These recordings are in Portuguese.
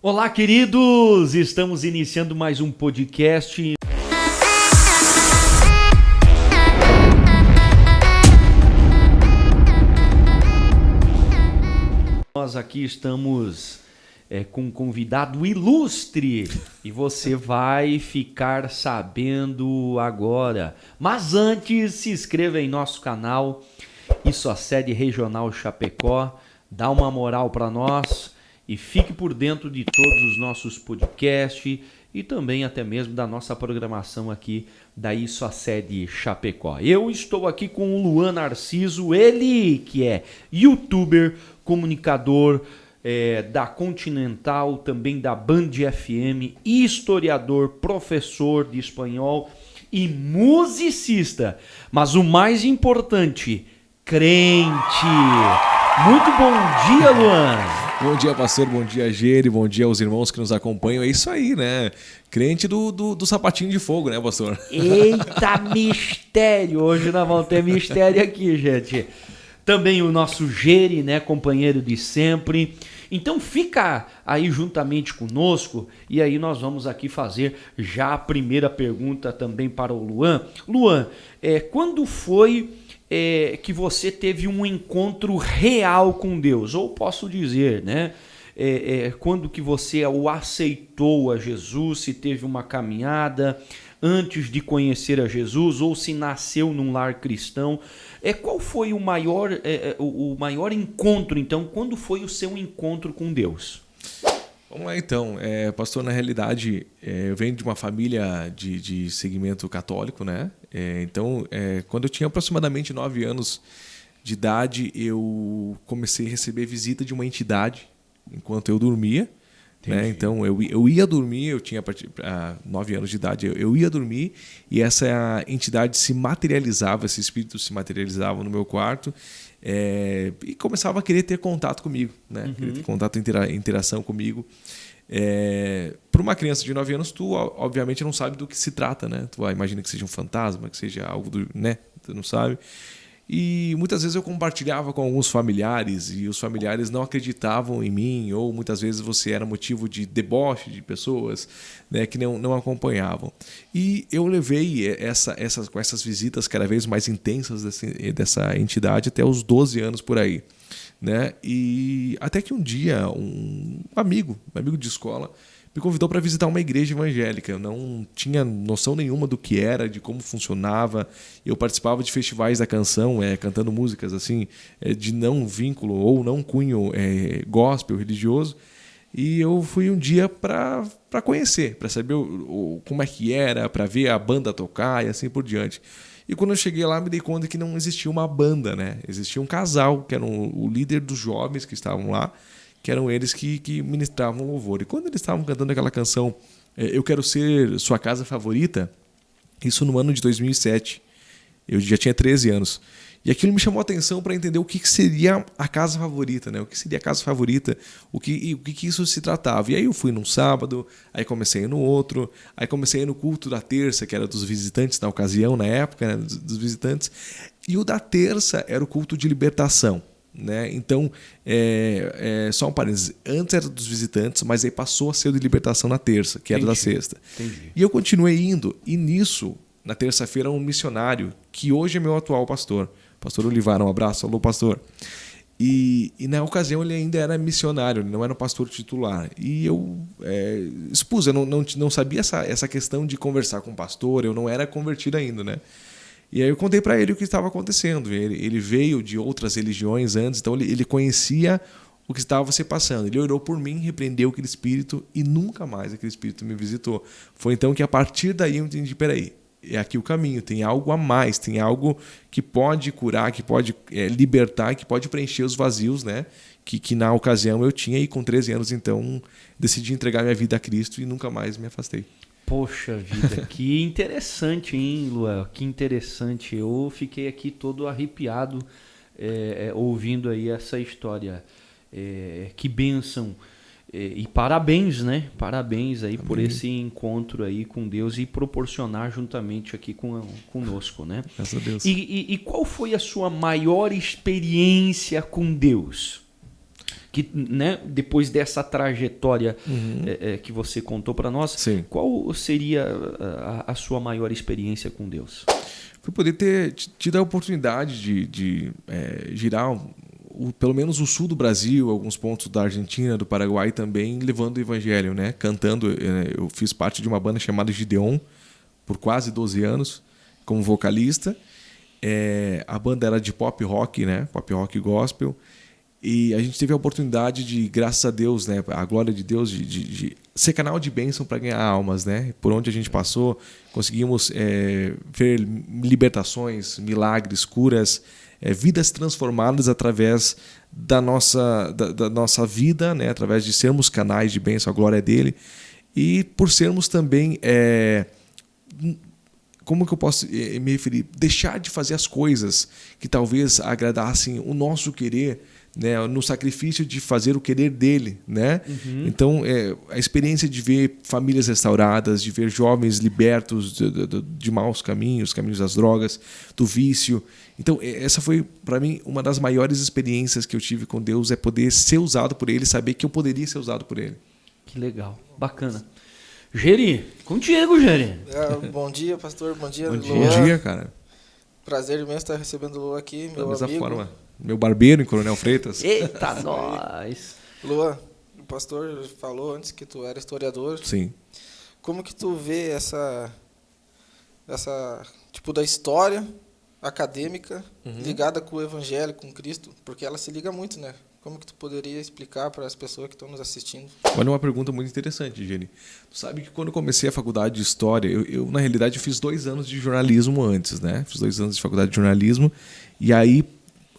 Olá, queridos! Estamos iniciando mais um podcast. Nós aqui estamos com um convidado ilustre e você vai ficar sabendo agora. Mas antes, se inscreva em nosso canal, Isso a Sede Regional Chapecó, dá uma moral para nós. E fique por dentro de todos os nossos podcasts e também até mesmo da nossa programação aqui da Isso a Sede Chapecó. Eu estou aqui com o Luan Narciso, ele que é youtuber, comunicador da Continental, também da Band FM, historiador, professor de espanhol e musicista. Mas o mais importante, crente. Muito bom dia, Luan. Bom dia, pastor. Bom dia, Geri. Bom dia aos irmãos que nos acompanham. É isso aí, né? Crente do sapatinho de fogo, né, pastor? Eita, mistério. Hoje nós vamos ter mistério aqui, gente. Também o nosso Geri, né, companheiro de sempre. Então fica aí juntamente conosco e aí nós vamos aqui fazer já a primeira pergunta também para o Luan. Luan, quando foi que você teve um encontro real com Deus? Ou posso dizer, né? Quando que você o aceitou a Jesus, se teve uma caminhada antes de conhecer a Jesus, ou se nasceu num lar cristão. Qual foi o maior encontro, então? Quando foi o seu encontro com Deus? Vamos lá, então. Pastor, na realidade, eu venho de uma família de segmento católico, né? Então, quando eu tinha aproximadamente 9 anos de idade, eu comecei a receber visita de uma entidade enquanto eu dormia. Né? Então, eu ia dormir, eu tinha 9 anos de idade, eu ia dormir e essa entidade se materializava, esse espírito se materializava no meu quarto e começava a querer ter contato comigo, né? Querer ter contato, interação comigo. Para uma criança de 9 anos, tu obviamente não sabe do que se trata, né? Tu imagina que seja um fantasma, que seja algo né? Tu não sabe. E muitas vezes eu compartilhava com alguns familiares e os familiares não acreditavam em mim, ou muitas vezes você era motivo de deboche de pessoas, né, que não acompanhavam. E eu levei com essas visitas cada vez mais intensas dessa entidade até os 12 anos por aí. Né? E até que um dia um amigo de escola me convidou para visitar uma igreja evangélica. Eu não tinha noção nenhuma do que era, de como funcionava. Eu participava de festivais da canção, cantando músicas assim, de não vínculo ou não cunho gospel religioso. E eu fui um dia para conhecer, para saber como é que era, para ver a banda tocar e assim por diante. E quando eu cheguei lá, me dei conta que não existia uma banda, né? Existia um casal, que era o líder dos jovens que estavam lá, que eram eles que ministravam louvor. E quando eles estavam cantando aquela canção, Eu Quero Ser Sua Casa Favorita, isso no ano de 2007, eu já tinha 13 anos. E aquilo me chamou a atenção para entender o que seria a casa favorita, né? O que seria a casa favorita, o que isso se tratava. E aí eu fui num sábado, aí comecei no outro, aí comecei no culto da terça, que era dos visitantes na ocasião, na época, né? dos visitantes. E o da terça era o culto de libertação. Né? Então, só um parênteses, antes era dos visitantes, mas aí passou a ser o de libertação na terça, que era da sexta. Entendi. E eu continuei indo, e nisso, na terça-feira, um missionário, que hoje é meu atual pastor Olivar, um abraço, alô pastor. E na ocasião ele ainda era missionário, ele não era um pastor titular. E eu expus, eu não sabia essa questão de conversar com o pastor, eu não era convertido ainda, né? E aí eu contei para ele o que estava acontecendo. Ele veio de outras religiões antes, então ele conhecia o que estava se passando. Ele orou por mim, repreendeu aquele espírito e nunca mais aquele espírito me visitou. Foi então que a partir daí eu entendi, peraí, é aqui o caminho, tem algo a mais, tem algo que pode curar, que pode libertar, que pode preencher os vazios, né? Que na ocasião eu tinha, e com 13 anos então decidi entregar minha vida a Cristo e nunca mais me afastei. Poxa vida, que interessante, hein, Luan? Que interessante. Eu fiquei aqui todo arrepiado ouvindo aí essa história. Que bênção. E parabéns, né? Parabéns aí. Amém. Por esse encontro aí com Deus e proporcionar juntamente aqui conosco, né? Graças a Deus. E qual foi a sua maior experiência com Deus? que, né, depois dessa trajetória que você contou para nós, Sim. qual seria a sua maior experiência com Deus? Foi poder ter tido a oportunidade de girar pelo menos o sul do Brasil, alguns pontos da Argentina, do Paraguai também, levando o evangelho, né? Cantando. Eu fiz parte de uma banda chamada Gideon por quase 12 anos como vocalista. A banda era de pop rock, né? Pop rock gospel. E a gente teve a oportunidade de, graças a Deus, né? A glória de Deus, de ser canal de bênção para ganhar almas, né? Por onde a gente passou, conseguimos ver libertações, milagres, curas, vidas transformadas através da nossa vida, né? Através de sermos canais de bênção, a glória dele. E por sermos também... como que eu posso me referir? Deixar de fazer as coisas que talvez agradassem o nosso querer, né, no sacrifício de fazer o querer dele, né? Então, a experiência de ver famílias restauradas, de ver jovens libertos de maus caminhos, caminhos das drogas, do vício. Então, essa foi, para mim, uma das maiores experiências que eu tive com Deus, é poder ser usado por ele, saber que eu poderia ser usado por ele. Que legal, bacana. Geri, contigo, Geri. Bom dia, pastor. Bom dia, Luan. Bom dia, cara. Prazer imenso estar recebendo o Luan aqui, meu da mesma amigo. Forma. Meu barbeiro em Coronel Freitas. Eita, nós! Luan, o pastor falou antes que tu era historiador. Sim. Como que tu vê essa tipo da história acadêmica ligada com o evangelho, com Cristo? Porque ela se liga muito, né? Como que tu poderia explicar para as pessoas que estão nos assistindo? Olha, uma pergunta muito interessante, Jenny. Tu sabe que quando eu comecei a faculdade de História, eu na realidade, eu fiz 2 anos de jornalismo antes, né? Fiz 2 anos de faculdade de jornalismo. E aí,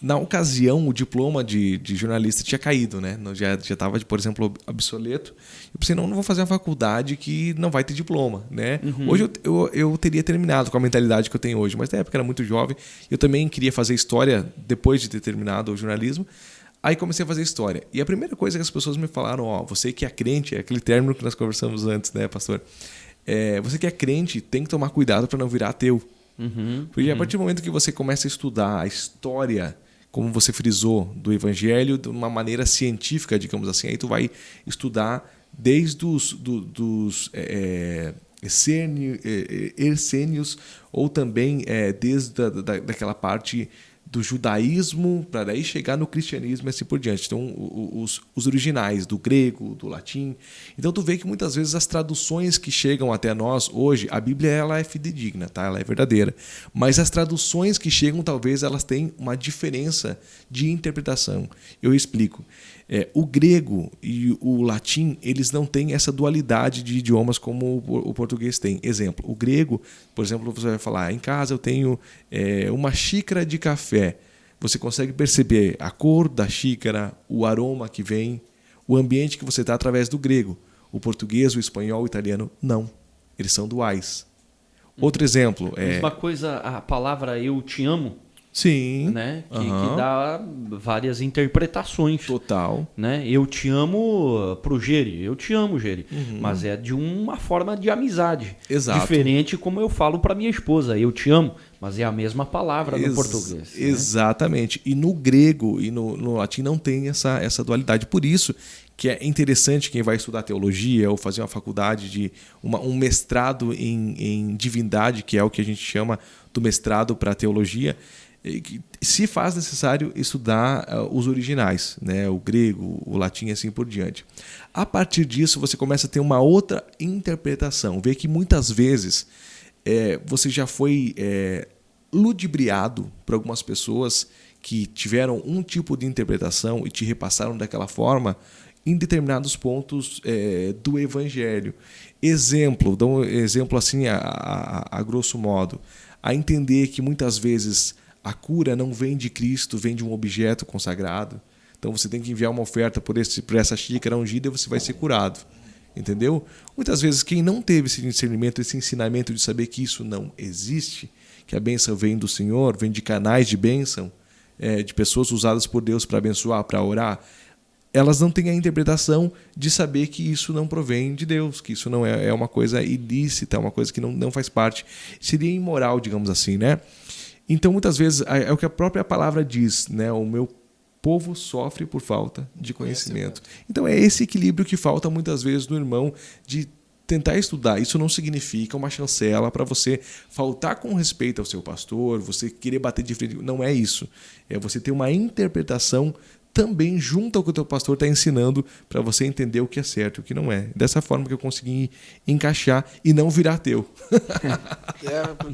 na ocasião, o diploma de jornalista tinha caído, né? Já estava, por exemplo, obsoleto. Eu pensei, não vou fazer uma faculdade que não vai ter diploma, né? Hoje eu teria terminado com a mentalidade que eu tenho hoje, mas na época eu era muito jovem. Eu também queria fazer História depois de ter terminado o jornalismo. Aí comecei a fazer História. E a primeira coisa que as pessoas me falaram, você que é crente, é aquele término que nós conversamos antes, né, pastor? Você que é crente tem que tomar cuidado para não virar ateu. Porque a partir do momento que você começa a estudar a história, como você frisou, do evangelho, de uma maneira científica, digamos assim, aí tu vai estudar desde os essênios, ou também desde daquela parte do judaísmo, para daí chegar no cristianismo e assim por diante. Então, os originais, do grego, do latim. Então, tu vê que muitas vezes as traduções que chegam até nós hoje, a Bíblia ela é fidedigna, tá? Ela é verdadeira. Mas as traduções que chegam, talvez, elas têm uma diferença de interpretação. Eu explico. O grego e o latim, eles não têm essa dualidade de idiomas como o português tem. Exemplo, o grego, por exemplo, você vai falar, em casa eu tenho uma xícara de café. Você consegue perceber a cor da xícara, o aroma que vem, o ambiente que você está através do grego. O português, o espanhol, o italiano, não. Eles são duais. Outro exemplo. Mesma coisa, a palavra eu te amo. Sim. Né? Que dá várias interpretações. Total. Né? Eu te amo pro Geri. Eu te amo, Geri. Mas é de uma forma de amizade. Exato. Diferente como eu falo para minha esposa. Eu te amo. Mas é a mesma palavra no português. Né? Exatamente. E no grego e no latim não tem essa dualidade. Por isso que é interessante quem vai estudar teologia ou fazer uma faculdade de um mestrado em divindade, que é o que a gente chama do mestrado para teologia, se faz necessário estudar os originais, né? O grego, o latim e assim por diante. A partir disso, você começa a ter uma outra interpretação. Vê que muitas vezes você já foi ludibriado por algumas pessoas que tiveram um tipo de interpretação e te repassaram daquela forma em determinados pontos do evangelho. Dou um exemplo assim a grosso modo, a entender que muitas vezes a cura não vem de Cristo, vem de um objeto consagrado. Então você tem que enviar uma oferta por essa xícara ungida e você vai ser curado. Entendeu? Muitas vezes quem não teve esse discernimento, esse ensinamento de saber que isso não existe, que a bênção vem do Senhor, vem de canais de bênção, de pessoas usadas por Deus para abençoar, para orar, elas não têm a interpretação de saber que isso não provém de Deus, que isso não é uma coisa ilícita, uma coisa que não faz parte. Seria imoral, digamos assim, né? Então, muitas vezes, é o que a própria palavra diz, né? O meu povo sofre por falta de conhecimento. Então é esse equilíbrio que falta muitas vezes no irmão de tentar estudar. Isso não significa uma chancela para você faltar com respeito ao seu pastor, você querer bater de frente. Não é isso. É você ter uma interpretação também junto ao que o teu pastor está ensinando para você entender o que é certo e o que não é. Dessa forma que eu consegui encaixar e não virar ateu.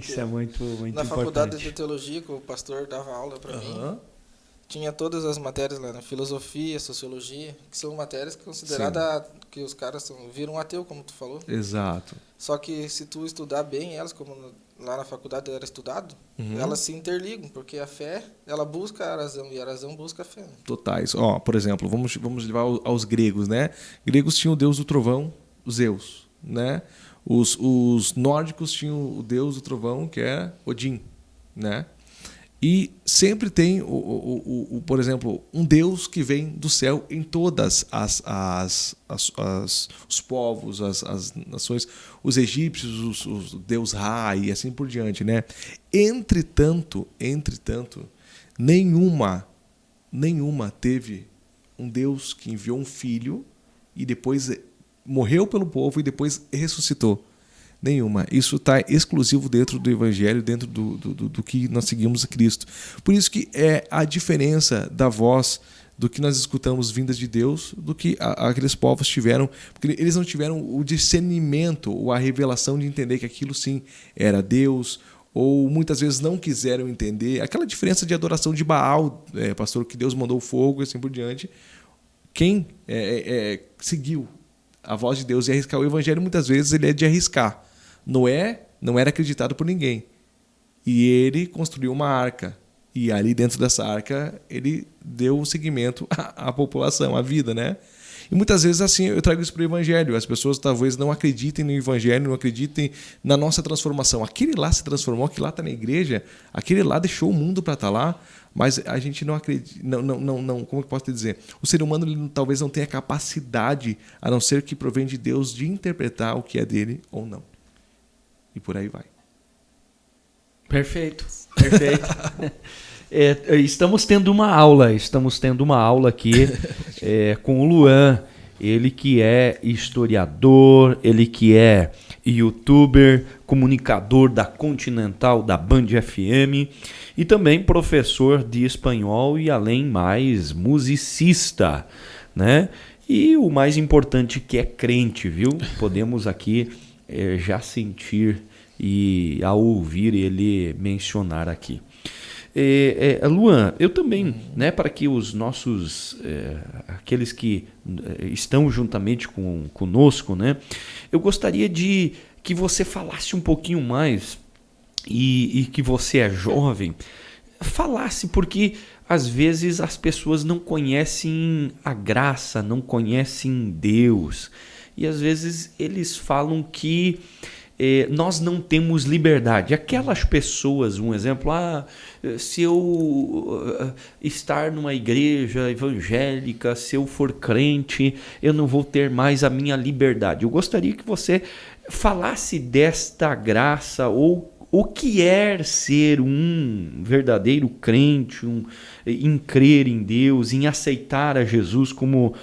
Isso é muito importante. Na faculdade de teologia, que o pastor dava aula para mim, tinha todas as matérias lá, né? Filosofia, sociologia, que são matérias consideradas que os caras viram ateu, como tu falou. Exato. Só que se tu estudar bem elas, como lá na faculdade era estudado, elas se interligam, porque a fé, ela busca a razão e a razão busca a fé. Né? Totais. Ó, por exemplo, vamos levar aos gregos, né? Gregos tinham o deus do trovão, Zeus, né? Os nórdicos tinham o deus do trovão, que é Odin, né? E sempre tem, por exemplo, um Deus que vem do céu em todas os povos, as nações, os egípcios, os Deus Ra e assim por diante, né? Entretanto, nenhuma teve um Deus que enviou um filho e depois morreu pelo povo e depois ressuscitou. Nenhuma. Isso está exclusivo dentro do Evangelho, dentro do que nós seguimos a Cristo. Por isso que é a diferença da voz do que nós escutamos vindas de Deus do que aqueles povos tiveram, porque eles não tiveram o discernimento ou a revelação de entender que aquilo sim era Deus, ou muitas vezes não quiseram entender. Aquela diferença de adoração de Baal, pastor, que Deus mandou fogo e assim por diante. Quem seguiu a voz de Deus e arriscar o Evangelho, muitas vezes ele é de arriscar. Noé não era acreditado por ninguém. E ele construiu uma arca. E ali dentro dessa arca, ele deu seguimento à população, à vida, né? E muitas vezes assim eu trago isso para o Evangelho. As pessoas talvez não acreditem no Evangelho, não acreditem na nossa transformação. Aquele lá se transformou, aquele lá está na igreja, aquele lá deixou o mundo para estar lá, mas a gente não acredita, não, como eu posso te dizer? O ser humano ele, talvez não tenha capacidade, a não ser que provém de Deus, de interpretar o que é dele ou não. E por aí vai. Perfeito. Estamos tendo uma aula aqui com o Luan, ele que é historiador, ele que é youtuber, comunicador da Continental, da Band FM e também professor de espanhol e além mais musicista, né? E o mais importante que é crente, viu? Podemos aqui já sentir e ao ouvir ele mencionar aqui. Luan, eu também, né, para que os nossos, aqueles que estão juntamente conosco, né, eu gostaria de que você falasse um pouquinho mais e que você é jovem, falasse porque às vezes as pessoas não conhecem a graça, não conhecem Deus e às vezes eles falam que nós não temos liberdade. Aquelas pessoas, um exemplo, se eu estar numa igreja evangélica, se eu for crente, eu não vou ter mais a minha liberdade. Eu gostaria que você falasse desta graça ou o que é ser um verdadeiro crente, em crer em Deus, em aceitar a Jesus como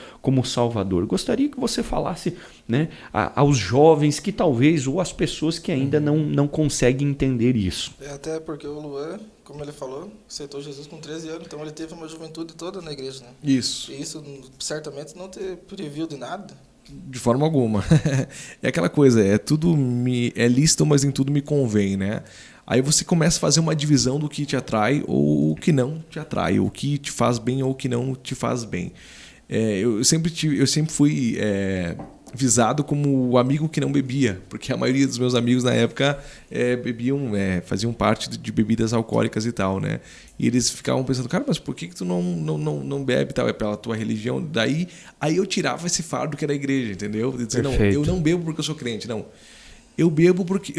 Salvador. Gostaria que você falasse, né, aos jovens que talvez, ou às pessoas que ainda não conseguem entender isso. Até porque o Luan, como ele falou, aceitou Jesus com 13 anos, então ele teve uma juventude toda na igreja, né? Isso. E isso certamente não te previu de nada. De forma alguma. É aquela coisa, tudo é lícito, mas em tudo me convém, né? Aí você começa a fazer uma divisão do que te atrai ou o que não te atrai, o que te faz bem ou o que não te faz bem. Eu sempre fui visado como o amigo que não bebia, porque a maioria dos meus amigos na época bebiam, faziam parte de bebidas alcoólicas e tal, né? E eles ficavam pensando, cara, mas por que tu não bebe e tal? É pela tua religião? Aí eu tirava esse fardo que era a igreja, entendeu? Dizer, não, eu não bebo porque eu sou crente, não. Eu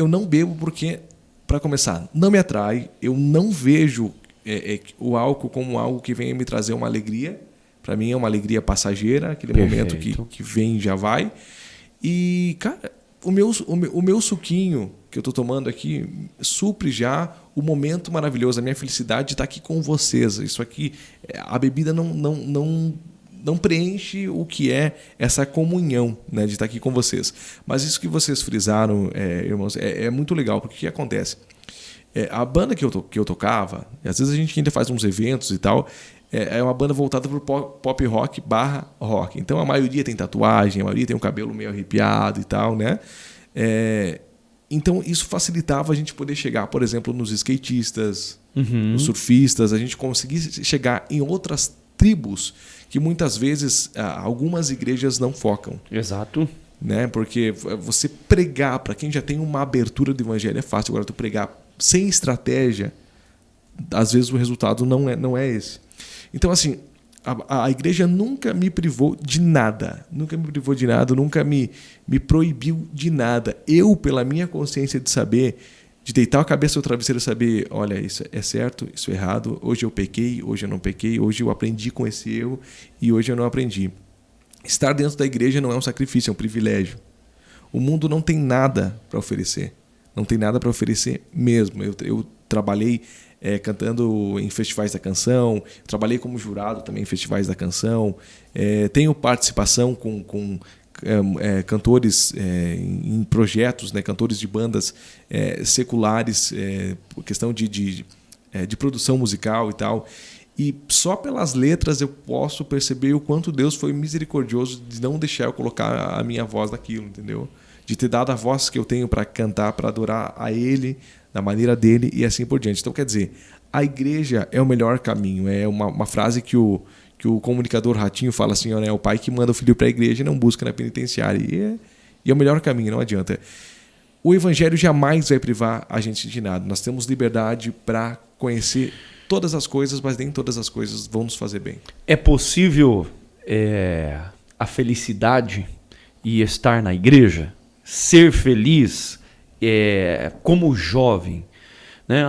não bebo porque, para começar, não me atrai, eu não vejo o álcool como algo que venha me trazer uma alegria. Para mim é uma alegria passageira, aquele momento que vem e já vai. E, cara, o meu suquinho que eu estou tomando aqui supre já o momento maravilhoso, a minha felicidade de estar aqui com vocês. Isso aqui, a bebida não preenche o que é essa comunhão, né, de estar aqui com vocês. Mas isso que vocês frisaram, irmãos, é muito legal, porque o que acontece? A banda que eu tocava, às vezes a gente ainda faz uns eventos e tal, é uma banda voltada para o pop rock / rock. Então a maioria tem tatuagem, a maioria tem um cabelo meio arrepiado e tal, né? Então isso facilitava a gente poder chegar, por exemplo, nos skatistas, nos surfistas, a gente conseguir chegar em outras tribos que muitas vezes algumas igrejas não focam. Exato. Né? Porque você pregar para quem já tem uma abertura do evangelho é fácil, agora tu pregar sem estratégia, às vezes o resultado não é esse. Então, assim, a igreja nunca me privou de nada, nunca me proibiu de nada. Eu, pela minha consciência de saber, de deitar a cabeça no travesseiro e saber, olha, isso é certo, isso é errado, hoje eu pequei, hoje eu não pequei, hoje eu aprendi com esse erro e hoje eu não aprendi. Estar dentro da igreja não é um sacrifício, é um privilégio. O mundo não tem nada para oferecer. Não tem nada para oferecer mesmo. Eu trabalhei cantando em festivais da canção, trabalhei como jurado também em festivais da canção, tenho participação com cantores em projetos, né, cantores de bandas seculares, questão de produção musical e tal. E só pelas letras eu posso perceber o quanto Deus foi misericordioso de não deixar eu colocar a minha voz naquilo, entendeu? De ter dado a voz que eu tenho para cantar, para adorar a Ele, da maneira dele e assim por diante. Então, quer dizer, a igreja é o melhor caminho. É uma frase que o comunicador Ratinho fala assim, né? O pai que manda o filho para a igreja não busca na penitenciária. E é o melhor caminho, não adianta. O evangelho jamais vai privar a gente de nada. Nós temos liberdade para conhecer todas as coisas, mas nem todas as coisas vão nos fazer bem. É possível a felicidade e estar na igreja? Ser feliz como jovem, né?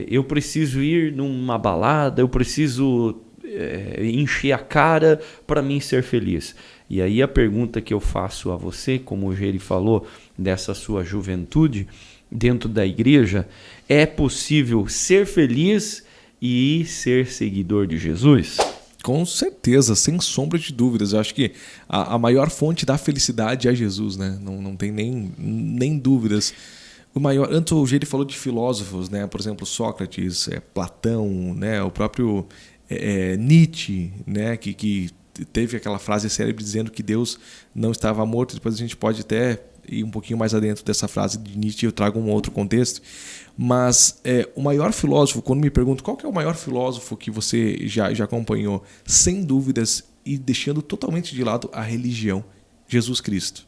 Eu preciso ir numa balada, eu preciso encher a cara para mim ser feliz. E aí a pergunta que eu faço a você, como o Geri falou, dessa sua juventude dentro da igreja, é possível ser feliz e ser seguidor de Jesus? Com certeza, sem sombra de dúvidas. Eu acho que a maior fonte da felicidade é Jesus, né? Não tem nem dúvidas. Antes o Geri falou de filósofos, né? Por exemplo, Sócrates, Platão, né? O próprio Nietzsche, né? Que teve aquela frase célebre dizendo que Deus não estava morto. Depois a gente pode até ir um pouquinho mais adentro dessa frase de Nietzsche, eu trago um outro contexto. Mas o maior filósofo, quando me perguntam qual que é o maior filósofo que você já acompanhou, sem dúvidas, e deixando totalmente de lado a religião, Jesus Cristo.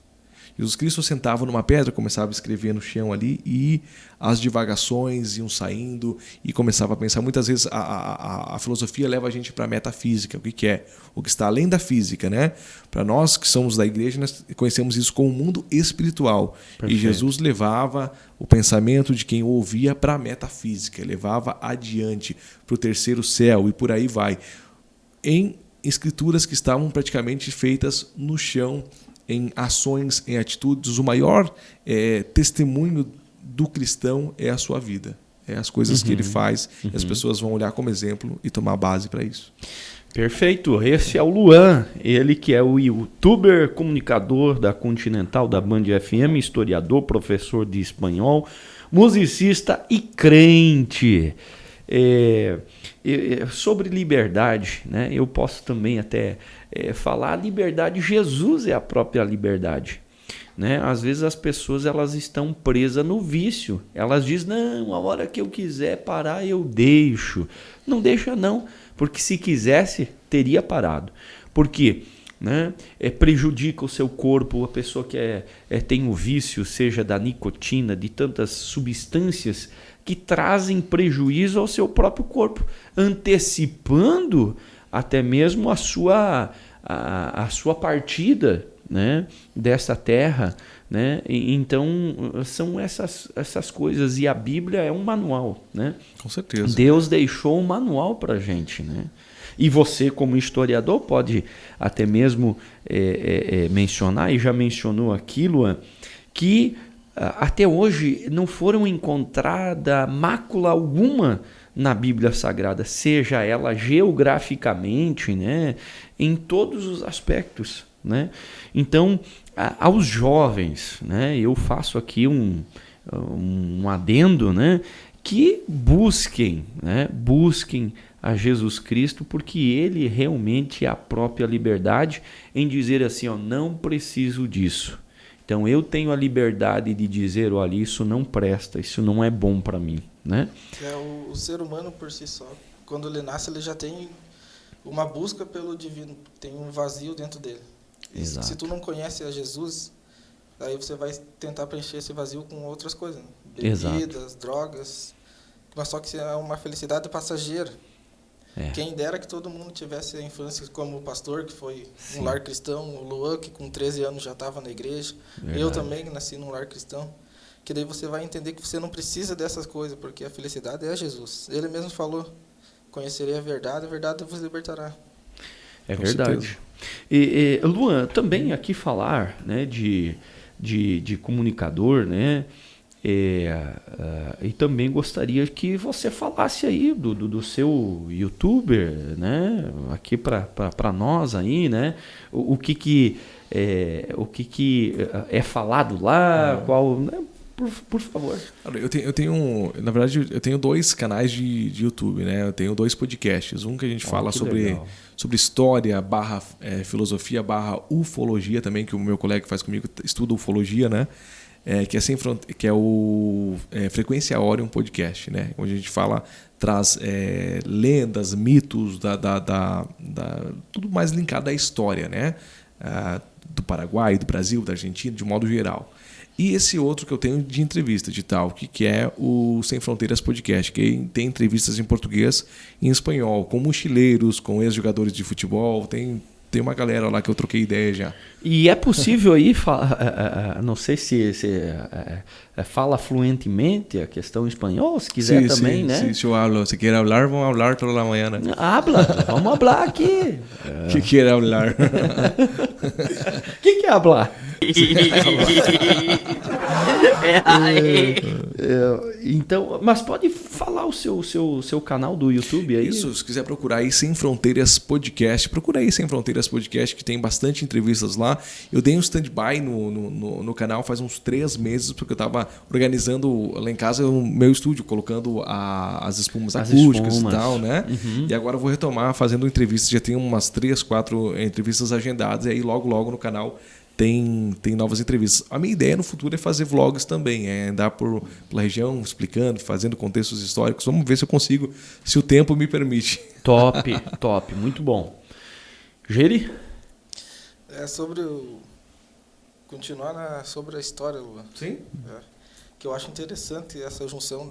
Jesus Cristo sentava numa pedra, começava a escrever no chão ali e as divagações iam saindo e começava a pensar. Muitas vezes a filosofia leva a gente para a metafísica, o que é? O que está além da física, né? Para nós que somos da igreja, nós conhecemos isso como o mundo espiritual. Perfeito. E Jesus levava o pensamento de quem o ouvia para a metafísica, levava adiante para o terceiro céu e por aí vai. Em escrituras que estavam praticamente feitas no chão, em ações, em atitudes. O maior testemunho do cristão é a sua vida. É as coisas que ele faz. E as pessoas vão olhar como exemplo e tomar base para isso. Perfeito. Esse é o Luan. Ele que é o youtuber, comunicador da Continental, da Band FM, historiador, professor de espanhol, musicista e crente. Sobre liberdade, né? Eu posso também até falar a liberdade. Jesus é a própria liberdade, né? Às vezes as pessoas elas estão presas no vício. Elas dizem, não, a hora que eu quiser parar eu deixo. Não deixa não, porque se quisesse teria parado. Por quê? Né? Prejudica o seu corpo. A pessoa que tem o vício, seja da nicotina, de tantas substâncias que trazem prejuízo ao seu próprio corpo, antecipando até mesmo a sua partida, né, dessa terra, né? Então são essas coisas, e a Bíblia é um manual, né? Com certeza. Deus deixou um manual para a gente, né? E você, como historiador, pode até mesmo mencionar, e já mencionou aqui, Luan, que até hoje não foram encontrada mácula alguma na Bíblia Sagrada, seja ela geograficamente, né, em todos os aspectos, né? Então, aos jovens, né, eu faço aqui um adendo, né, que busquem a Jesus Cristo, porque Ele realmente é a própria liberdade em dizer assim, ó, não preciso disso. Então eu tenho a liberdade de dizer, olha, isso não presta, isso não é bom para mim, né? O ser humano por si só, quando ele nasce, ele já tem uma busca pelo divino, tem um vazio dentro dele. Exato. Se tu não conhece a Jesus, aí você vai tentar preencher esse vazio com outras coisas, né? Bebidas, exato, drogas, mas só que é uma felicidade passageira. Quem dera que todo mundo tivesse a infância como o pastor, que foi um lar cristão, o Luan, que com 13 anos já estava na igreja, verdade, eu também nasci num lar cristão, que daí você vai entender que você não precisa dessas coisas, porque a felicidade é Jesus. Ele mesmo falou, conhecerei a verdade vos libertará. É verdade. E Luan, também aqui falar, né, de comunicador, né? E também gostaria que você falasse aí do seu youtuber, né? Aqui para nós aí, né? O que é falado lá, qual, né? Por favor. Eu tenho, na verdade, eu tenho 2 canais de YouTube, né? Eu tenho 2 podcasts. Um que a gente fala sobre história / filosofia / ufologia também, que o meu colega que faz comigo estuda ufologia, né? Que é o Frequência Orion Podcast, né? Onde a gente traz lendas, mitos, tudo mais linkado à história, né? Do Paraguai, do Brasil, da Argentina, de modo geral. E esse outro que eu tenho de entrevista de tal, que é o Sem Fronteiras Podcast, que tem entrevistas em português e em espanhol, com mochileiros, com ex-jogadores de futebol, tem uma galera lá que eu troquei ideia já. E é possível aí, não sei se fala fluentemente a questão espanhol, se quiser também, né? Sim, se eu hablo, se quer falar, vamos falar toda a manhã. Vamos falar aqui. Que quer falar? O que é hablar? Então, mas pode falar o seu canal do YouTube aí? Isso, se quiser procurar aí Sem Fronteiras Podcast, procura aí Sem Fronteiras Podcast, que tem bastante entrevistas lá. Eu dei um stand-by no canal faz uns 3 meses, porque eu estava organizando lá em casa o meu estúdio, colocando as espumas acústicas e tal, né? Uhum. E agora eu vou retomar fazendo entrevistas, já tenho umas 3, 4 entrevistas agendadas, e aí logo no canal tem novas entrevistas. A minha ideia no futuro é fazer vlogs também, andar pela região explicando, fazendo contextos históricos. Vamos ver se eu consigo, se o tempo me permite. Top, muito bom. Geri? Continuar sobre a história, Luan. Sim. Que eu acho interessante essa junção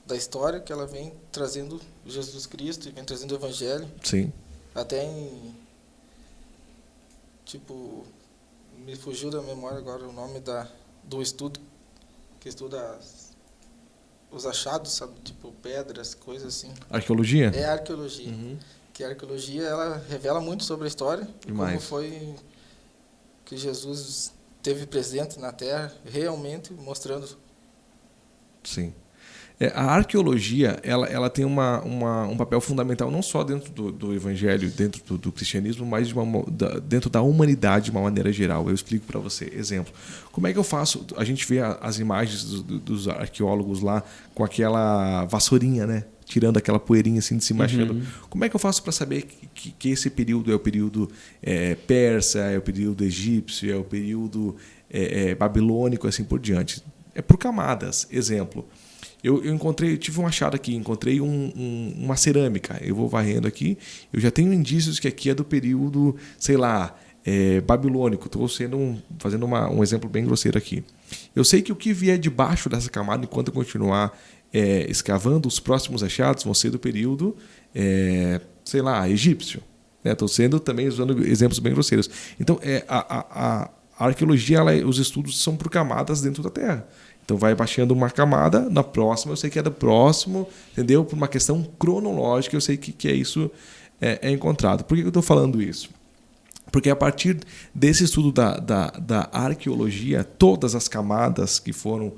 da história, que ela vem trazendo Jesus Cristo e vem trazendo o Evangelho. Sim. Até me fugiu da memória agora o nome do estudo, que estuda os achados, sabe? Tipo pedras, coisas assim. Arqueologia? É arqueologia. Uhum. Que a arqueologia, ela revela muito sobre a história. Demais. Como foi que Jesus teve presente na Terra, realmente mostrando. Sim. A arqueologia, ela tem um papel fundamental não só dentro do evangelho, dentro do cristianismo, mas dentro da humanidade de uma maneira geral. Eu explico para você. Exemplo. Como é que eu faço? A gente vê as imagens dos arqueólogos lá com aquela vassourinha, né? Tirando aquela poeirinha assim de cima, achando. Uhum. Como é que eu faço para saber que esse período é o período persa, é o período egípcio, é o período babilônico, assim por diante? É por camadas. Exemplo. Eu tive um achado aqui, encontrei uma cerâmica. Eu vou varrendo aqui, eu já tenho indícios que aqui é do período, sei lá, babilônico. Estou fazendo um exemplo bem grosseiro aqui. Eu sei que o que vier debaixo dessa camada, enquanto eu continuar escavando, os próximos achados vão ser do período, sei lá, egípcio. Estou também usando exemplos bem grosseiros. Então, a arqueologia, os estudos são por camadas dentro da Terra. Então vai baixando uma camada, na próxima eu sei que é do próximo, entendeu? Por uma questão cronológica eu sei que é isso é encontrado. Por que eu estou falando isso? Porque a partir desse estudo da arqueologia, todas as camadas que foram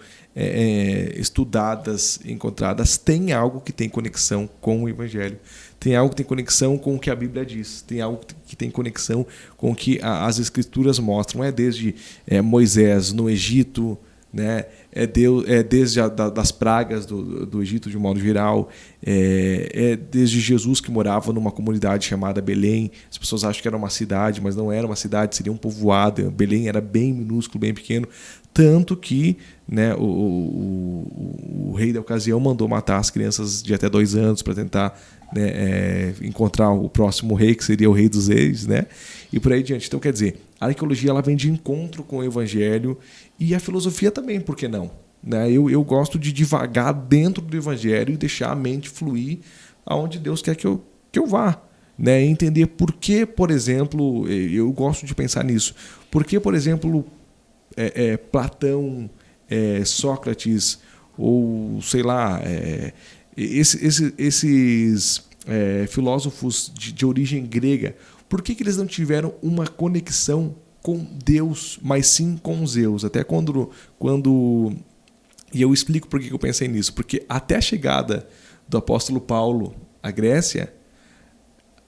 estudadas, encontradas, tem algo que tem conexão com o Evangelho. Tem algo que tem conexão com o que a Bíblia diz. Tem algo que tem conexão com o que as Escrituras mostram. É desde Moisés no Egito, né? Desde das pragas do Egito de um modo geral, desde Jesus que morava numa comunidade chamada Belém. As pessoas acham que era uma cidade, mas não era uma cidade, seria um povoado. Belém era bem minúsculo, bem pequeno, tanto que, né, o rei da ocasião mandou matar as crianças de até 2 anos para tentar, né, encontrar o próximo rei, que seria o rei dos reis, né? E por aí adiante. Então, quer dizer, a arqueologia ela vem de encontro com o Evangelho, e a filosofia também, por que não? Né? Eu gosto de divagar dentro do Evangelho e deixar a mente fluir aonde Deus quer que eu vá. Né? Entender por que, por exemplo, eu gosto de pensar nisso, por que, por exemplo, Platão, Sócrates, ou sei lá, esses filósofos de origem grega, por que eles não tiveram uma conexão com Deus, mas sim com Zeus? Até quando e eu explico por que eu pensei nisso. Porque até a chegada do apóstolo Paulo à Grécia,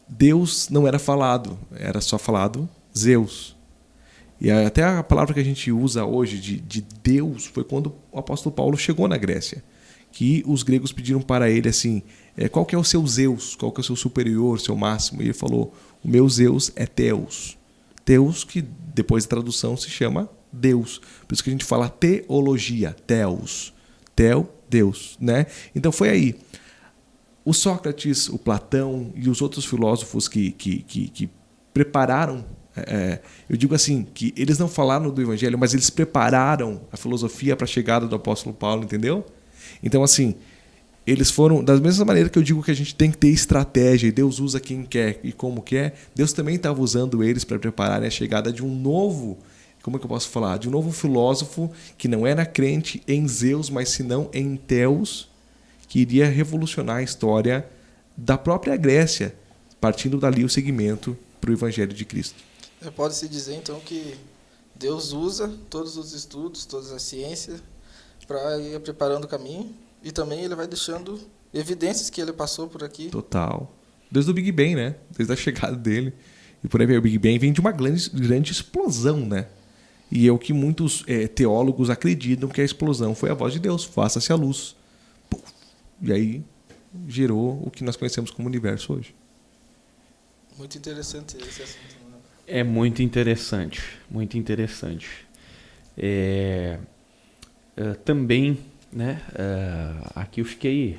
Deus não era falado, era só falado Zeus. E até a palavra que a gente usa hoje de Deus foi quando o apóstolo Paulo chegou na Grécia, que os gregos pediram para ele assim, qual que é o seu Zeus, qual que é o seu superior, seu máximo? E ele falou, o meu Zeus é Theos. Theos, que depois da tradução se chama Deus. Por isso que a gente fala teologia, Theos. Theo, Deus. Né? Então foi aí. O Sócrates, o Platão e os outros filósofos que prepararam, eu digo assim, que eles não falaram do Evangelho, mas eles prepararam a filosofia para a chegada do apóstolo Paulo, entendeu? Então, assim, eles foram, da mesma maneira que eu digo que a gente tem que ter estratégia e Deus usa quem quer e como quer, Deus também estava usando eles para prepararem a chegada de um novo, como é que eu posso falar? De um novo filósofo que não era crente em Zeus, mas senão em Theos, que iria revolucionar a história da própria Grécia, partindo dali o segmento para o Evangelho de Cristo. Pode-se dizer, então, que Deus usa todos os estudos, todas as ciências, para ir preparando o caminho, e também ele vai deixando evidências que ele passou por aqui. Total. Desde o Big Bang, né? Desde a chegada dele. E por aí vem, o Big Bang vem de uma grande explosão, né? E é o que muitos teólogos acreditam, que a explosão foi a voz de Deus. Faça-se a luz. Puf. E aí gerou o que nós conhecemos como universo hoje. Muito interessante esse assunto. Né? É muito interessante. Muito interessante. Também, né? Aqui eu fiquei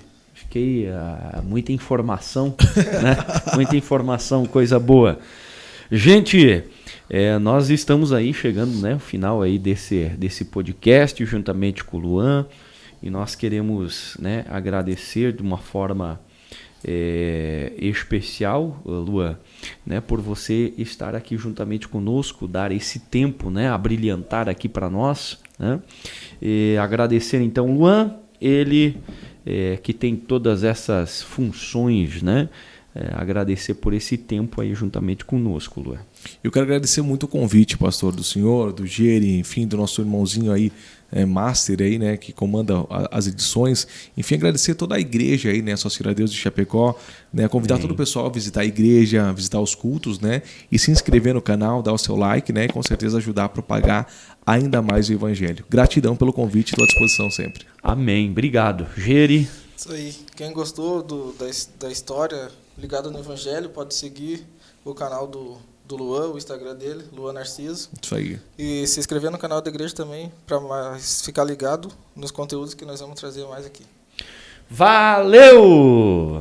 muita informação, né? Muita informação, coisa boa. Gente, nós estamos aí chegando, né, ao final aí desse podcast, juntamente com o Luan, e nós queremos, né, agradecer de uma forma especial, Luan, né, por você estar aqui juntamente conosco, dar esse tempo, né, a brilhantar aqui para nós, né? E agradecer então o Luan, ele que tem todas essas funções, né? Agradecer por esse tempo aí juntamente conosco, Luan. Eu quero agradecer muito o convite, pastor, do senhor, do Geri, enfim, do nosso irmãozinho aí, master aí, né, que comanda as edições. Enfim, agradecer toda a igreja aí, né, Associação a Deus de Chapecó, né, convidar todo o pessoal a visitar a igreja, visitar os cultos, né, e se inscrever no canal, dar o seu like, né, e com certeza ajudar a propagar ainda mais o evangelho. Gratidão pelo convite, estou à disposição sempre. Amém. Obrigado. Geri. Isso aí. Quem gostou da história ligada no evangelho pode seguir o canal do Luan, o Instagram dele, Luan Narciso. Isso aí. E se inscrever no canal da igreja também, para ficar ligado nos conteúdos que nós vamos trazer mais aqui. Valeu!